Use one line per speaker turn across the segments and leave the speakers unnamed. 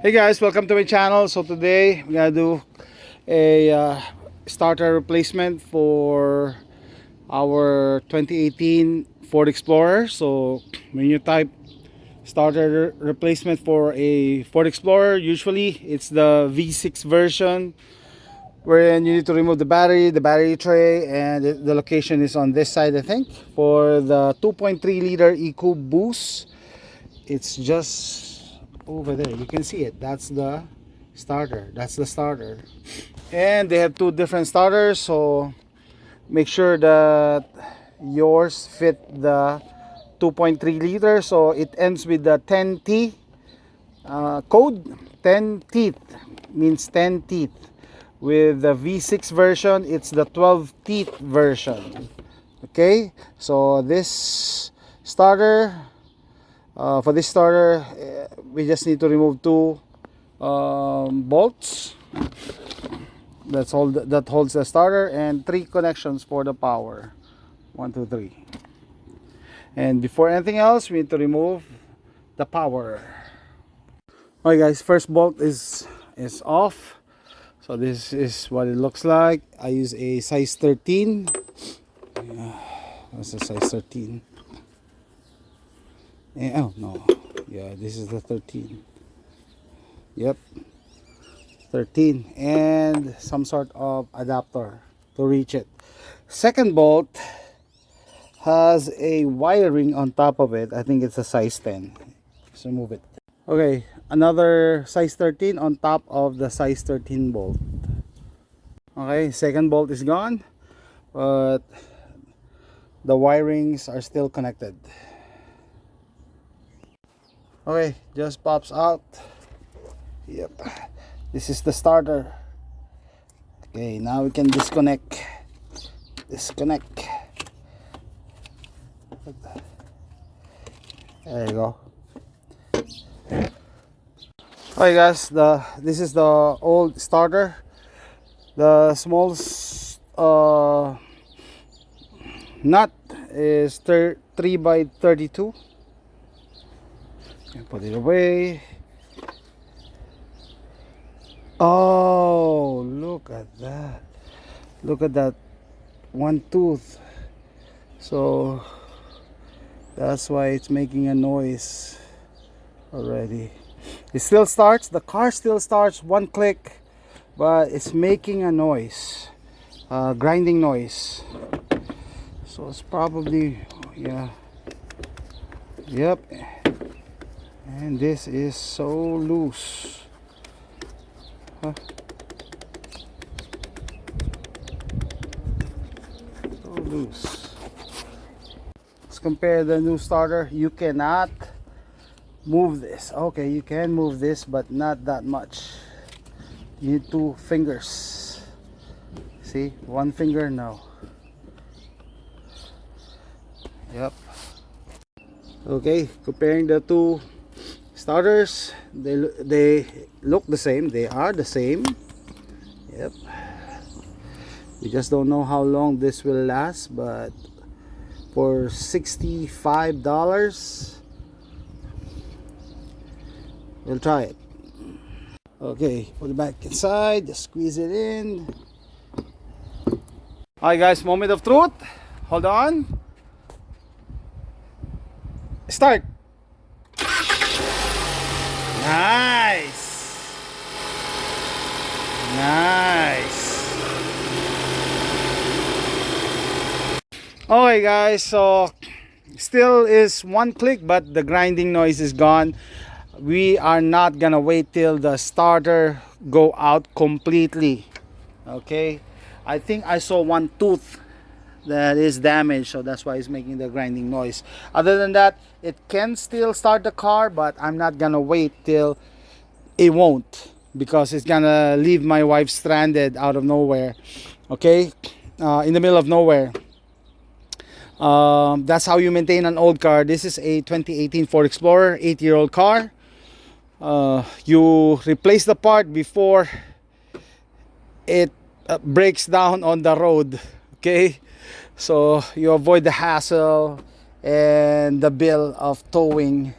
Hey guys, welcome to my channel. So today we're gonna do a starter replacement for our 2018 Ford Explorer. So when you type starter replacement for a Ford Explorer, usually it's the V6 version, wherein you need to remove the battery tray, and the location is on this side, I think. For the 2.3 liter EcoBoost Boost, it's just over there. You can see it. That's the starter. And they have two different starters, so make sure that yours fit the 2.3 liter. So it ends with the 10T code. 10 teeth means 10 teeth. With the V6 version, it's the 12 teeth version. Okay, so this starter, for this starter, we just need to remove two bolts. That's all that holds the starter, and three connections for the power. 1, 2, 3. And before anything else, we need to remove the power. Alright guys, first bolt is off. So this is what it looks like. I use a size 13. That's a size 13. Oh no, yeah, this is the 13. Yep, 13, and some sort of adapter to reach it. Second bolt has a wiring on top of it. I think it's a size 10. Let's remove it. Okay, another size 13 on top of the size 13 bolt. Okay, second bolt is gone, but the wirings are still connected. Okay, just pops out. Yep, this is the starter. Okay, now we can disconnect. There you go. Alright guys, this is the old starter. The small nut is 3 by 32. Put it away. Oh, look at that. Look at that one tooth. So that's why it's making a noise already. It still starts, the car still starts, one click, but it's making a noise, grinding noise. So it's probably, yeah, yep. And this is so loose. Huh? So loose. Let's compare the new starter. You cannot move this. Okay, you can move this, but not that much. You need two fingers. See, one finger, no. Yep. Okay, comparing the two starters, they look the same. They are the same. Yep. We just don't know how long this will last, but for $65, we'll try it. Okay, put it back inside, just squeeze it in. Alright guys, moment of truth. Hold on. Start. Nice. Okay guys, so still is one click, but the grinding noise is gone. We are not gonna wait till the starter go out completely. Okay, I think I saw one tooth that is damaged, so that's why it's making the grinding noise. Other than that, it can still start the car, but I'm not gonna wait till it won't, because it's gonna leave my wife stranded out of nowhere. Okay, in the middle of nowhere. That's how you maintain an old car. This is a 2018 Ford Explorer, 8-year-old car. You replace the part before it breaks down on the road. Okay, so you avoid the hassle and the bill of towing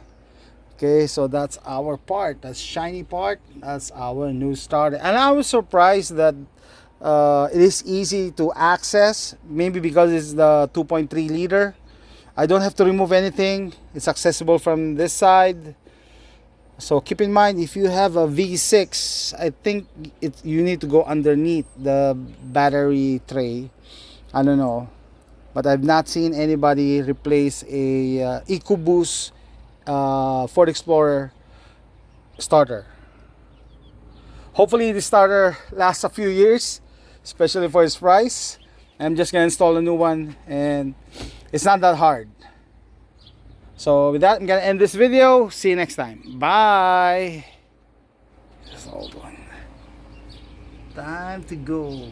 Okay, so that's our part. That's shiny part. That's our new starter. And I was surprised that it is easy to access. Maybe because it's the 2.3 liter. I don't have to remove anything. It's accessible from this side. So keep in mind, if you have a V6, I think you need to go underneath the battery tray. I don't know, but I've not seen anybody replace a EcoBoost Ford Explorer starter. Hopefully the starter lasts a few years, especially for its price. I'm just gonna install a new one, and it's not that hard. So with that, I'm gonna end this video. See you next time. Bye. This old one. Time to go.